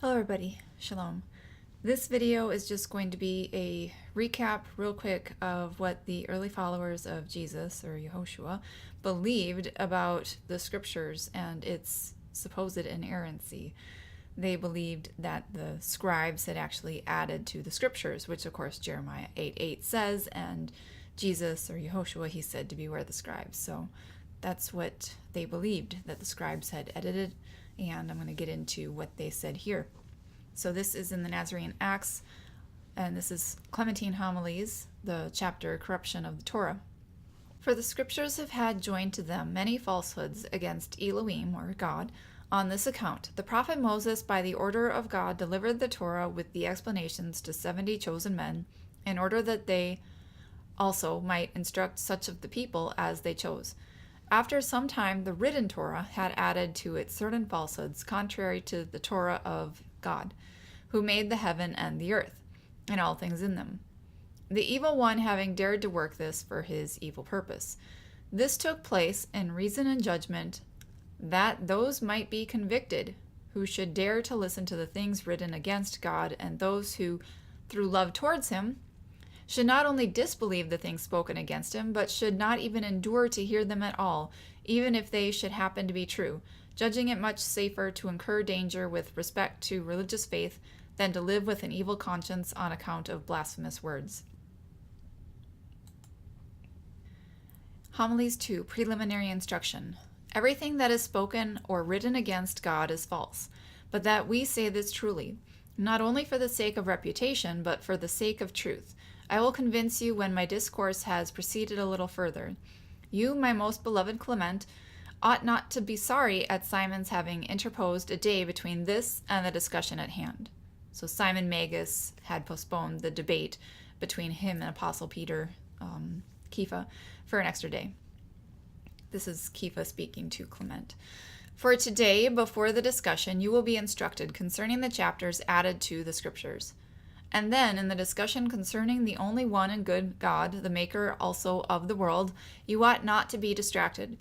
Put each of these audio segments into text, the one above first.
Hello everybody, Shalom. This video is just going to be a recap real quick of what the early followers of Jesus, or Yehoshua, believed about the scriptures and its supposed inerrancy. They believed that the scribes had actually added to the scriptures, which of course Jeremiah 8:8 says, and Jesus, or Yehoshua, he said to beware the scribes. So that's what they believed, that the scribes had edited, and I'm going to get into what they said here. So this is in the Nazarene Acts, and this is Clementine Homilies, the chapter Corruption of the Torah. For the scriptures have had joined to them many falsehoods against Elohim, or God. On this account, the prophet Moses, by the order of God, delivered the Torah with the explanations to 70 chosen men, in order that they also might instruct such of the people as they chose. After some time, the written Torah had added to it certain falsehoods, contrary to the Torah of God, who made the heaven and the earth, and all things in them, the evil one having dared to work this for his evil purpose. This took place in reason and judgment, that those might be convicted who should dare to listen to the things written against God, and those who, through love towards him, should not only disbelieve the things spoken against him, but should not even endure to hear them at all, even if they should happen to be true, judging it much safer to incur danger with respect to religious faith than to live with an evil conscience on account of blasphemous words. Homilies 2, Preliminary Instruction. Everything that is spoken or written against God is false, but that we say this truly, not only for the sake of reputation, but for the sake of truth. I will convince you when my discourse has proceeded a little further. You, my most beloved Clement, ought not to be sorry at Simon's having interposed a day between this and the discussion at hand. So Simon Magus had postponed the debate between him and Apostle Peter, Kepha, for an extra day. This is Kepha speaking to Clement. For today, before the discussion, you will be instructed concerning the chapters added to the scriptures. And then, in the discussion concerning the only one and good God, the maker also of the world, you ought not to be distracted.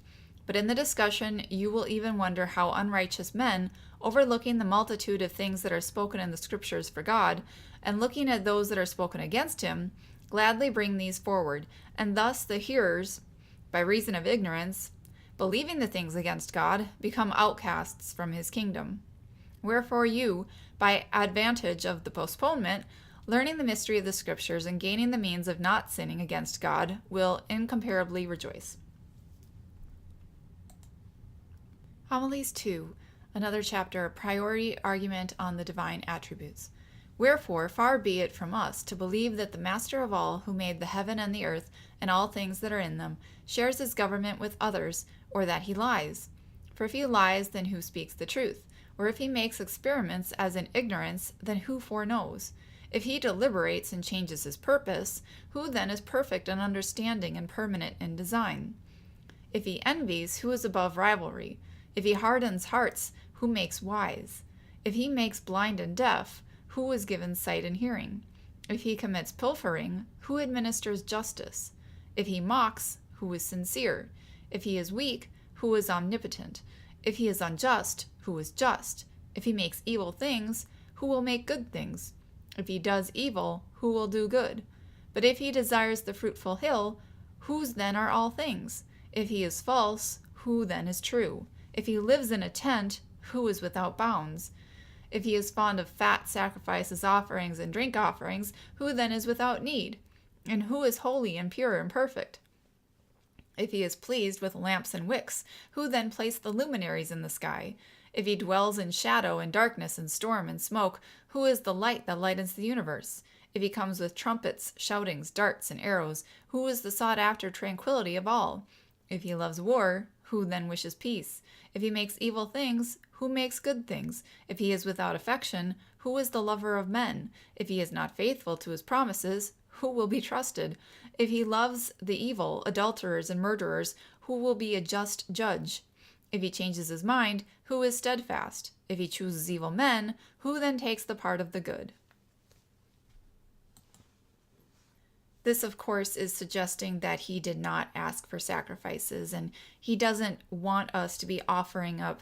But in the discussion, you will even wonder how unrighteous men, overlooking the multitude of things that are spoken in the scriptures for God, and looking at those that are spoken against him, gladly bring these forward, and thus the hearers, by reason of ignorance, believing the things against God, become outcasts from his kingdom. Wherefore you, by advantage of the postponement, learning the mystery of the scriptures and gaining the means of not sinning against God, will incomparably rejoice. Homilies 2, another chapter, Priority Argument on the Divine Attributes. Wherefore, far be it from us to believe that the Master of all, who made the heaven and the earth, and all things that are in them, shares his government with others, or that he lies. For if he lies, then who speaks the truth? Or if he makes experiments as in ignorance, then who foreknows? If he deliberates and changes his purpose, who then is perfect in understanding and permanent in design? If he envies, who is above rivalry? If he hardens hearts, who makes wise? If he makes blind and deaf, who is given sight and hearing? If he commits pilfering, who administers justice? If he mocks, who is sincere? If he is weak, who is omnipotent? If he is unjust, who is just? If he makes evil things, who will make good things? If he does evil, who will do good? But if he desires the fruitful hill, whose then are all things? If he is false, who then is true? If he lives in a tent, who is without bounds? If he is fond of fat sacrifices, offerings, and drink offerings, who then is without need? And who is holy and pure and perfect? If he is pleased with lamps and wicks, who then placed the luminaries in the sky? If he dwells in shadow and darkness and storm and smoke, who is the light that lightens the universe? If he comes with trumpets, shoutings, darts, and arrows, who is the sought-after tranquility of all? If he loves war, who then wishes peace? If he makes evil things, who makes good things? If he is without affection, who is the lover of men? If he is not faithful to his promises, who will be trusted? If he loves the evil, adulterers and murderers, who will be a just judge? If he changes his mind, who is steadfast? If he chooses evil men, who then takes the part of the good? This, of course, is suggesting that he did not ask for sacrifices, and he doesn't want us to be offering up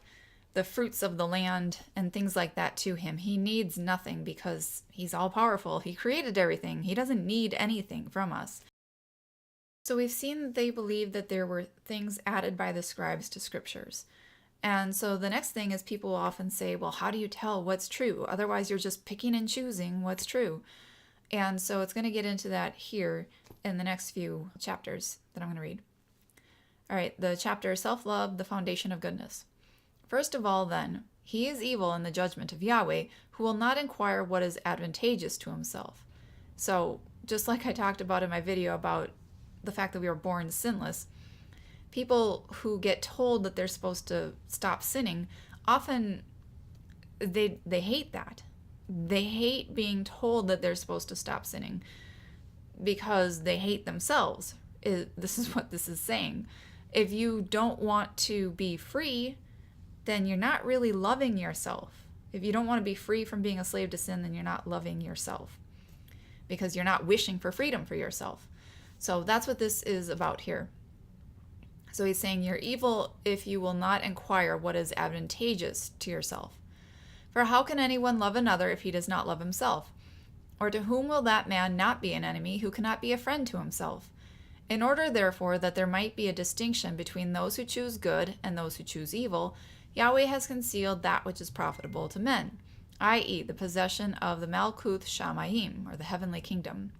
the fruits of the land and things like that to him. He needs nothing because he's all powerful. He created everything. He doesn't need anything from us. So we've seen that they believe that there were things added by the scribes to scriptures. And so the next thing is people will often say, well, how do you tell what's true? Otherwise, you're just picking and choosing what's true. And so it's going to get into that here in the next few chapters that I'm going to read. All right, the chapter Self-Love, the Foundation of Goodness. First of all, then, he is evil in the judgment of Yahweh, who will not inquire what is advantageous to himself. So, just like I talked about in my video about the fact that we were born sinless, people who get told that they're supposed to stop sinning, often they hate that. They hate being told that they're supposed to stop sinning because they hate themselves. This is what this is saying. If you don't want to be free, then you're not really loving yourself. If you don't want to be free from being a slave to sin, then you're not loving yourself because you're not wishing for freedom for yourself. So that's what this is about here. So he's saying you're evil if you will not inquire what is advantageous to yourself. For how can anyone love another if he does not love himself? Or to whom will that man not be an enemy who cannot be a friend to himself? In order, therefore, that there might be a distinction between those who choose good and those who choose evil, Yahweh has concealed that which is profitable to men, i.e., the possession of the Malkuth Shamayim, or the heavenly kingdom,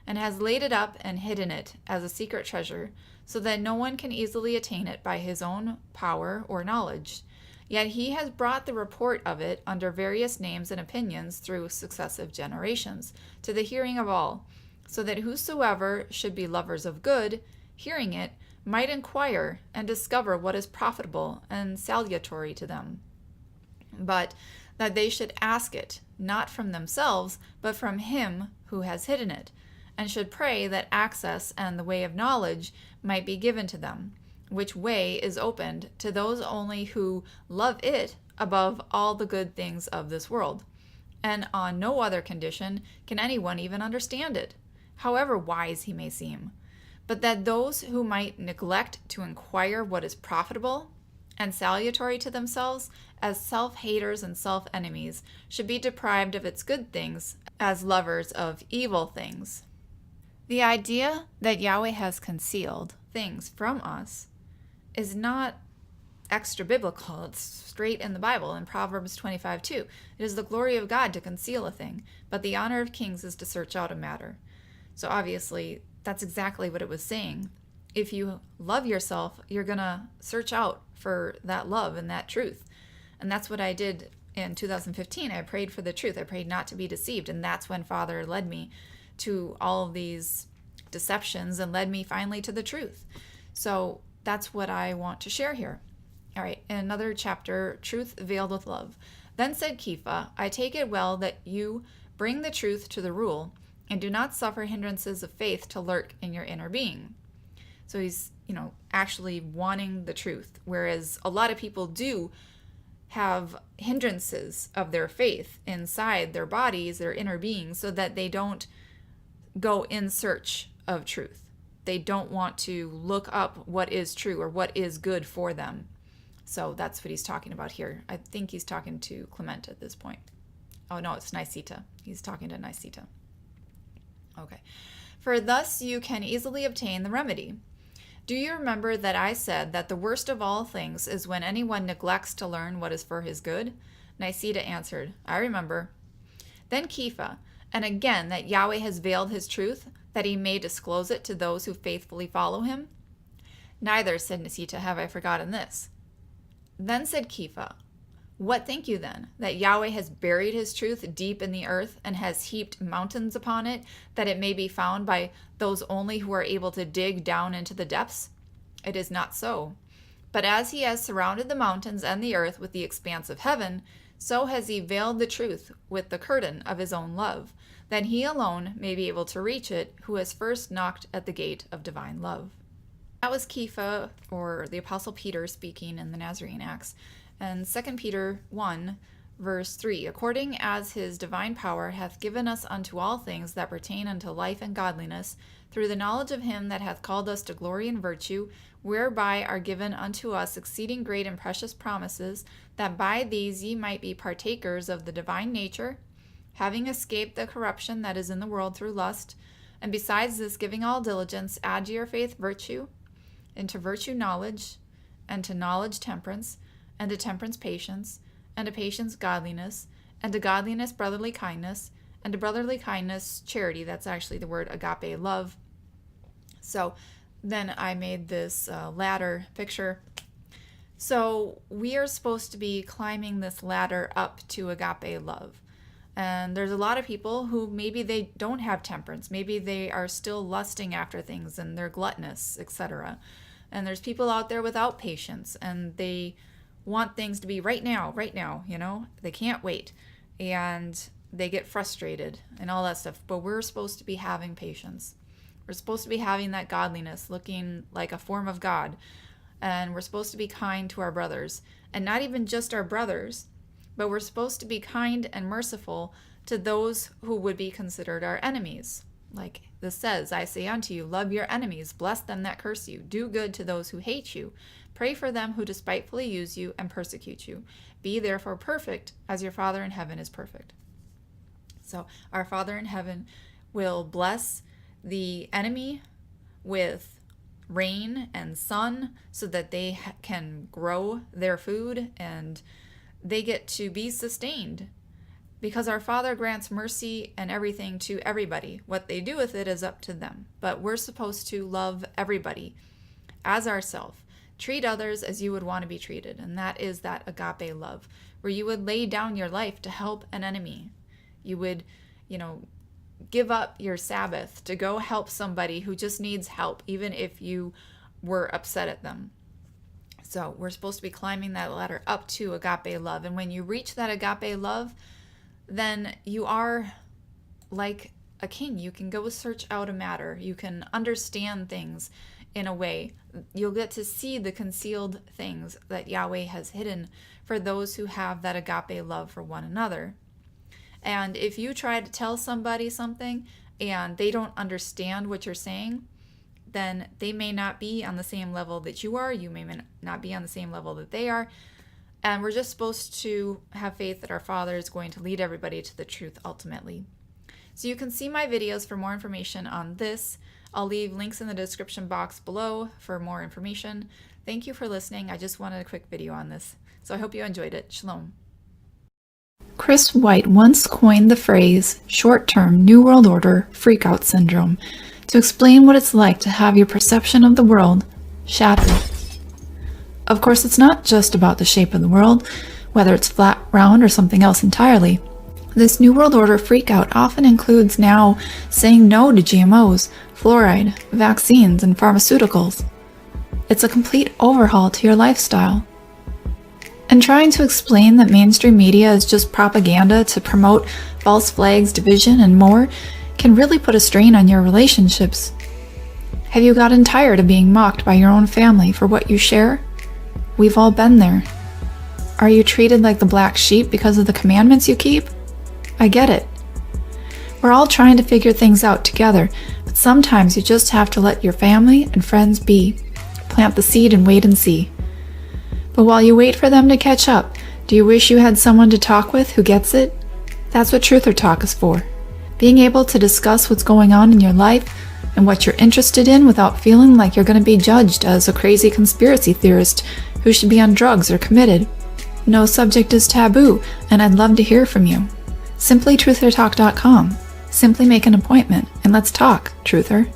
and has laid it up and hidden it as a secret treasure, so that no one can easily attain it by his own power or knowledge. Yet he has brought the report of it under various names and opinions through successive generations, to the hearing of all, so that whosoever should be lovers of good, hearing it, might inquire and discover what is profitable and salutary to them. But that they should ask it, not from themselves, but from him who has hidden it, and should pray that access and the way of knowledge might be given to them, which way is opened to those only who love it above all the good things of this world. And on no other condition can anyone even understand it, however wise he may seem. But that those who might neglect to inquire what is profitable and salutary to themselves as self-haters and self-enemies should be deprived of its good things as lovers of evil things. The idea that Yahweh has concealed things from us is not extra biblical. It's straight in the Bible in Proverbs 25:2. It is the glory of God to conceal a thing, but the honor of kings is to search out a matter. So obviously, that's exactly what it was saying. If you love yourself, you're going to search out for that love and that truth. And that's what I did in 2015. I prayed for the truth. I prayed not to be deceived. And that's when Father led me to all of these deceptions and led me finally to the truth. So that's what I want to share here. All right, in another chapter, Truth Veiled with Love. Then said Kepha, I take it well that you bring the truth to the rule and do not suffer hindrances of faith to lurk in your inner being. So he's, actually wanting the truth, whereas a lot of people do have hindrances of their faith inside their bodies, their inner being, so that they don't go in search of truth. They don't want to look up what is true or what is good for them. So that's what he's talking about here. I think he's talking to Clement at this point. Oh no, it's Niceta. He's talking to Niceta. Okay. For thus you can easily obtain the remedy. Do you remember that I said that the worst of all things is when anyone neglects to learn what is for his good? Niceta answered, I remember. Then Kepha, and again that Yahweh has veiled his truth, that he may disclose it to those who faithfully follow him? Neither, said Niceta, have I forgotten this. Then said Kepha, what think you then, that Yahweh has buried his truth deep in the earth and has heaped mountains upon it, that it may be found by those only who are able to dig down into the depths? It is not so. But as he has surrounded the mountains and the earth with the expanse of heaven, so has he veiled the truth with the curtain of his own love, that he alone may be able to reach it who has first knocked at the gate of divine love. That was Kepha, or the Apostle Peter, speaking in the Nazarene Acts. And 2 Peter 1, verse 3, according as his divine power hath given us unto all things that pertain unto life and godliness, through the knowledge of him that hath called us to glory and virtue, whereby are given unto us exceeding great and precious promises, that by these ye might be partakers of the divine nature, having escaped the corruption that is in the world through lust. And besides this, giving all diligence, add to your faith virtue, and to virtue knowledge, and to knowledge temperance, and to temperance patience, and to patience godliness, and to godliness brotherly kindness, and to brotherly kindness charity. That's actually the word agape, love. So then I made this ladder picture. So we are supposed to be climbing this ladder up to agape love. And there's a lot of people who maybe they don't have temperance. Maybe they are still lusting after things and they're gluttonous, etc. And there's people out there without patience and they want things to be right now, They can't wait. And they get frustrated and all that stuff. But we're supposed to be having patience. We're supposed to be having that godliness, looking like a form of God. And we're supposed to be kind to our brothers. And not even just our brothers, but we're supposed to be kind and merciful to those who would be considered our enemies. Like this says, I say unto you, love your enemies, bless them that curse you, do good to those who hate you, pray for them who despitefully use you and persecute you. Be therefore perfect, as your Father in heaven is perfect. So our Father in heaven will bless the enemy with rain and sun so that they can grow their food and they get to be sustained, because our Father grants mercy and everything to everybody. What they do with it is up to them. But we're supposed to love everybody as ourselves. Treat others as you would want to be treated. And that is that agape love, where you would lay down your life to help an enemy. You would, give up your Sabbath to go help somebody who just needs help, even if you were upset at them. So we're supposed to be climbing that ladder up to agape love. And when you reach that agape love, then you are like a king. You can go search out a matter. You can understand things in a way. You'll get to see the concealed things that Yahweh has hidden for those who have that agape love for one another. And if you try to tell somebody something and they don't understand what you're saying, then they may not be on the same level that you are. You may not be on the same level that they are. And we're just supposed to have faith that our Father is going to lead everybody to the truth ultimately. So you can see my videos for more information on this. I'll leave links in the description box below for more information. Thank you for listening. I just wanted a quick video on this. So I hope you enjoyed it. Shalom. Chris White once coined the phrase short-term New World Order freakout syndrome to explain what it's like to have your perception of the world shattered. Of course, it's not just about the shape of the world, whether it's flat, round, or something else entirely. This New World Order freakout often includes now saying no to GMOs, fluoride, vaccines, and pharmaceuticals. It's a complete overhaul to your lifestyle. And trying to explain that mainstream media is just propaganda to promote false flags, division, and more can really put a strain on your relationships. Have you gotten tired of being mocked by your own family for what you share? We've all been there. Are you treated like the black sheep because of the commandments you keep? I get it. We're all trying to figure things out together, but sometimes you just have to let your family and friends be. Plant the seed and wait and see. But while you wait for them to catch up, do you wish you had someone to talk with who gets it? That's what Truth or Talk is for. Being able to discuss what's going on in your life and what you're interested in without feeling like you're going to be judged as a crazy conspiracy theorist who should be on drugs or committed. No subject is taboo, and I'd love to hear from you. Simply truthertalk.com. Simply make an appointment and let's talk, Truther.